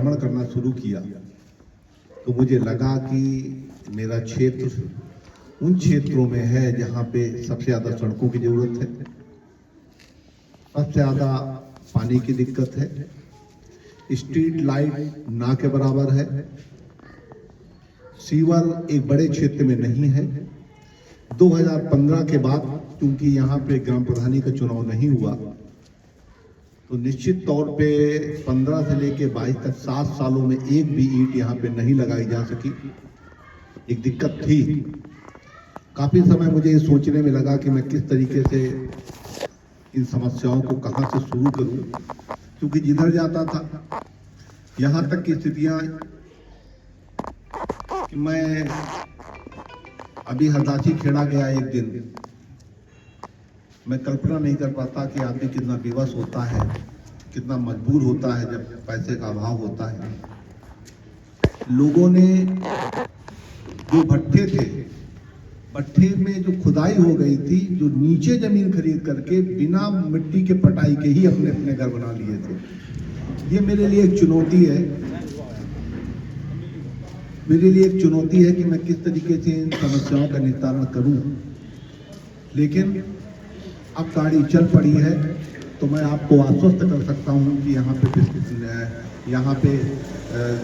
भ्रमण करना शुरू किया तो मुझे लगा कि मेरा क्षेत्र उन क्षेत्रों में है जहां पे सबसे ज्यादा सड़कों की जरूरत है, सबसे ज्यादा पानी की दिक्कत है, स्ट्रीट लाइट ना के बराबर है, सीवर एक बड़े क्षेत्र में नहीं है। 2015 के बाद क्योंकि यहाँ पे ग्राम प्रधानी का चुनाव नहीं हुआ तो निश्चित तौर पे 15 से लेके 22 तक 7 सालों में एक भी ईंट यहाँ पे नहीं लगाई जा सकी। एक दिक्कत थी। काफी समय मुझे ये सोचने में लगा कि मैं किस तरीके से इन समस्याओं को कहां से शुरू करूं, क्योंकि जिधर जाता था यहां तक की स्थितियां कि मैं अभी हरदासी खेड़ा गया एक दिन, मैं कल्पना नहीं कर पाता कि आदमी कितना विवश होता है, कितना मजबूर होता है जब पैसे का अभाव होता है। लोगों ने जो भट्ठे थे, भट्ठे में जो खुदाई हो गई थी, जो नीचे जमीन खरीद करके बिना मिट्टी के पटाई के ही अपने अपने घर बना लिए थे। ये मेरे लिए एक चुनौती है, मेरे लिए एक चुनौती है कि मैं किस तरीके से इन समस्याओं का निस्तारण करूं। लेकिन अब गाड़ी चल पड़ी है तो मैं आपको आश्वस्त कर सकता हूं कि यहाँ पे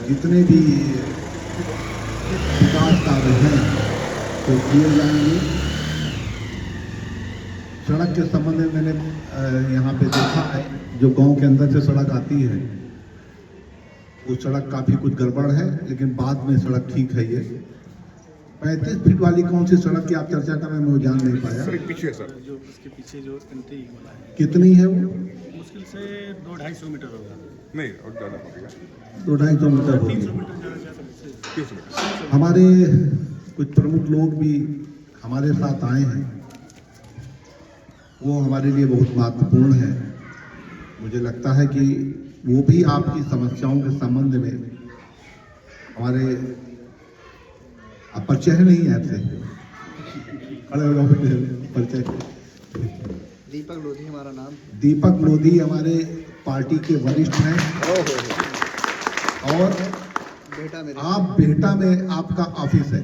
जितने भी विकास कार्य हैं तो किए जाएंगे। सड़क के संबंध में मैंने यहाँ पे देखा है, जो गांव के अंदर से सड़क आती है वो सड़क काफी कुछ गड़बड़ है, लेकिन बाद में सड़क ठीक है। ये 35 फीट वाली कौन सी सड़क की आप चर्चा कर रहे हैं, मैं वो जान नहीं पाया। सर पीछे सर, जो उसके पीछे जो एंट्री वाला है, कितनी है वो? मुश्किल से 200-250 मीटर होगा। नहीं और ज़्यादा पड़ेगा, 200-250 मीटर 300 होगी। मीटर ज़्यादा से 30 मीटर। हमारे कुछ प्रमुख लोग भी हमारे साथ आए हैं, वो हमारे लिए बहुत महत्वपूर्ण है। मुझे लगता है कि वो भी आपकी समस्याओं के संबंध में हमारे परिचय नहीं है आपसे, खड़े हो जाओ परिचय। दीपक लोधी हमारा नाम। दीपक लोधी हमारे पार्टी के वरिष्ठ हैं और बेटा मेरे आप बेहटा में आपका ऑफिस है।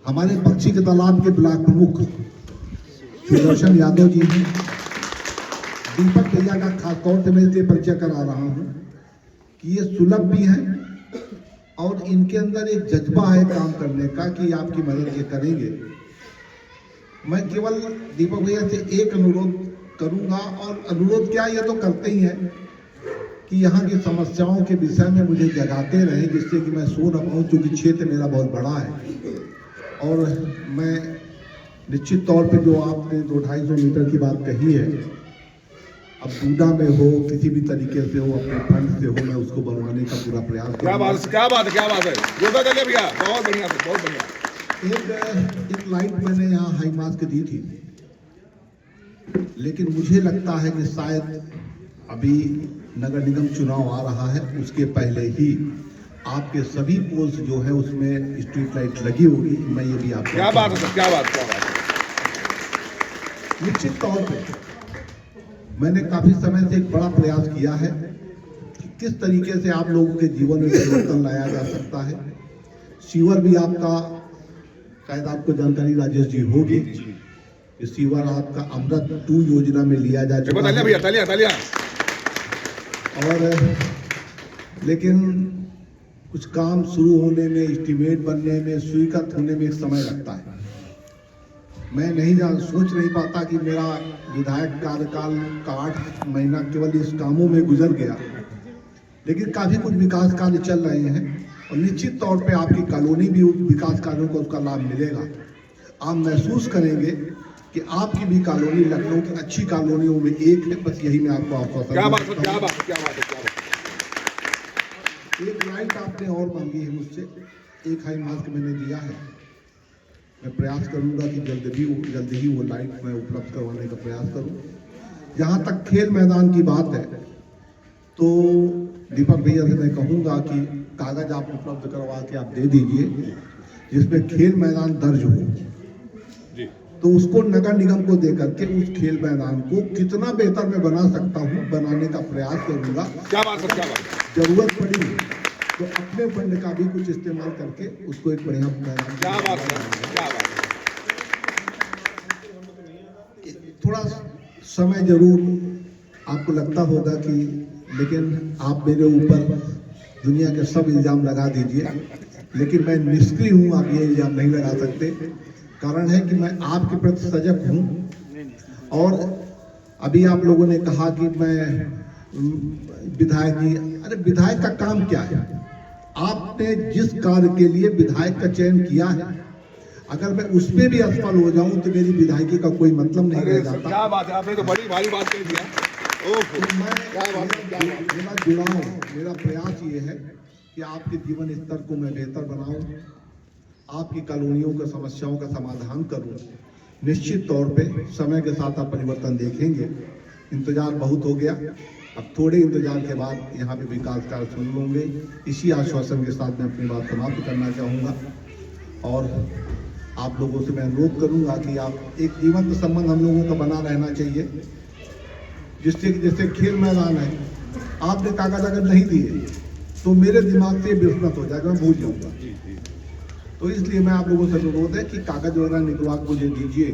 हमारे पक्षी के तालाब के ब्लॉक प्रमुख सुदर्शन यादव जी हैं। दीपक भैया का खास तौर से मैं इसलिए परिचय करा रहा हूं कि ये सुलभ भी हैं और इनके अंदर एक जज्बा है काम करने का कि आपकी मदद ये करेंगे। मैं केवल दीपक भैया से एक अनुरोध करूंगा, और अनुरोध क्या, ये तो करते ही हैं कि यहाँ की समस्याओं के विषय में मुझे जगाते रहे, जिससे कि मैं सो न पाऊँ, क्योंकि क्षेत्र मेरा बहुत बड़ा है। और मैं निश्चित तौर पे जो आपने 200-250 मीटर की बात कही है, अब बूढ़ा में हो, किसी भी तरीके से हो, अपने फंड से हो, मैं उसको बनवाने का पूरा प्रयास करूंगा। क्या बात है, क्या बात है, क्या बात है, योगा कर भैया, बहुत बढ़िया, बहुत बढ़िया। एक लाइट मैंने यहाँ हाई मास्क दी थी, लेकिन मुझे लगता है कि शायद अभी नगर निगम चुनाव आ रहा है, उसके पहले ही आपके सभी पोल्स जो है उसमें स्ट्रीट लाइट लगी होगी। मैं ये भी आपको, क्या बात है सर, क्या बात, क्या बात है। निश्चित तौर पे मैंने काफी समय से एक बड़ा प्रयास किया है कि किस तरीके से आप लोगों के जीवन में परिवर्तन लाया जा सकता है। सीवर भी आपका, शायद आपको जानकारी राजेश जी होगी, सीवर आपका अमृत 2 योजना में लिया जा चुका है। भैया तालियां, तालियां। और लेकिन कुछ काम शुरू होने में, एस्टीमेट बनने में, स्वीकृत होने में एक समय लगता है। मैं सोच नहीं पाता कि मेरा विधायक कार्यकाल का 8 महीना केवल इस कामों में गुजर गया, लेकिन काफी कुछ विकास कार्य चल रहे हैं और निश्चित तौर पे आपकी कॉलोनी भी विकास कार्यों को उसका लाभ मिलेगा। आप महसूस करेंगे कि आपकी भी कॉलोनी लखनऊ की अच्छी कॉलोनियों में एक है। बस यही मैं आपको आश्वासन क्या बात है, क्या बात है, क्या बात है, क्या बात है। एक लाइट आपने और मांगी है मुझसे, एक हाई मास्क मैंने दिया है। मैं प्रयास करूंगा कि जल्द ही वो लाइट मैं उपलब्ध करवाने का प्रयास करूं। जहां तक खेल मैदान की बात है तो दीपक भैया से मैं कहूंगा कि कागज आप उपलब्ध करवा के आप दे दीजिए, जिसमें खेल मैदान दर्ज हो। जी तो उसको नगर निगम को दे करके उस खेल मैदान को कितना बेहतर मैं बना सकता हूँ, बनाने का प्रयास करूंगा। क्या बात है, क्या बात है, जरूरत पड़ी तो अपने फंड का भी कुछ इस्तेमाल करके उसको एक बढ़िया मैदान, क्या बात है, क्या बात है। थोड़ा समय जरूर आपको लगता होगा कि, लेकिन आप मेरे ऊपर दुनिया के सब इल्जाम लगा दीजिए, लेकिन मैं निष्क्रिय हूँ, आप ये इल्जाम नहीं लगा सकते। कारण है कि मैं आपके प्रति सजग हूँ। और अभी आप लोगों ने कहा कि मैं विधायक जी, अरे विधायक का काम क्या है? आपने जिस कार्य के लिए विधायक का चयन किया है, अगर मैं उसमें भी असफल हो जाऊं तो मेरी विधायकी का कोई मतलब नहीं रह जाता। क्या बात है, आपने तो बड़ी भारी बात कह दिया। मेरा जुड़ाव, मेरा प्रयास ये है कि आपके जीवन स्तर को मैं बेहतर बनाऊं, आपकी कॉलोनियों की समस्याओं का समाधान करूं। निश्चित तौर पे समय के साथ आप परिवर्तन देखेंगे। इंतजार बहुत हो गया, अब थोड़े इंतजार के बाद यहाँ पे विकास कार्य शुरू होंगे। इसी आश्वासन के साथ मैं अपनी बात समाप्त करना चाहूँगा और आप लोगों से मैं अनुरोध करूँगा कि आप एक जीवंत संबंध हम लोगों का बना रहना चाहिए, जिससे कि जैसे खेल मैदान है, आपने कागज अगर नहीं दिए तो मेरे दिमाग से विस्मृत हो जाएगा, मैं भूल जाऊँगा। तो इसलिए मैं आप लोगों से अनुरोध है कि कागज वगैरह निकलवा के मुझे दीजिए,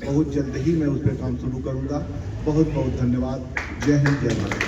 बहुत जल्द ही मैं उस पर काम शुरू करूँगा। बहुत बहुत धन्यवाद। जय हिंद, जय भारत।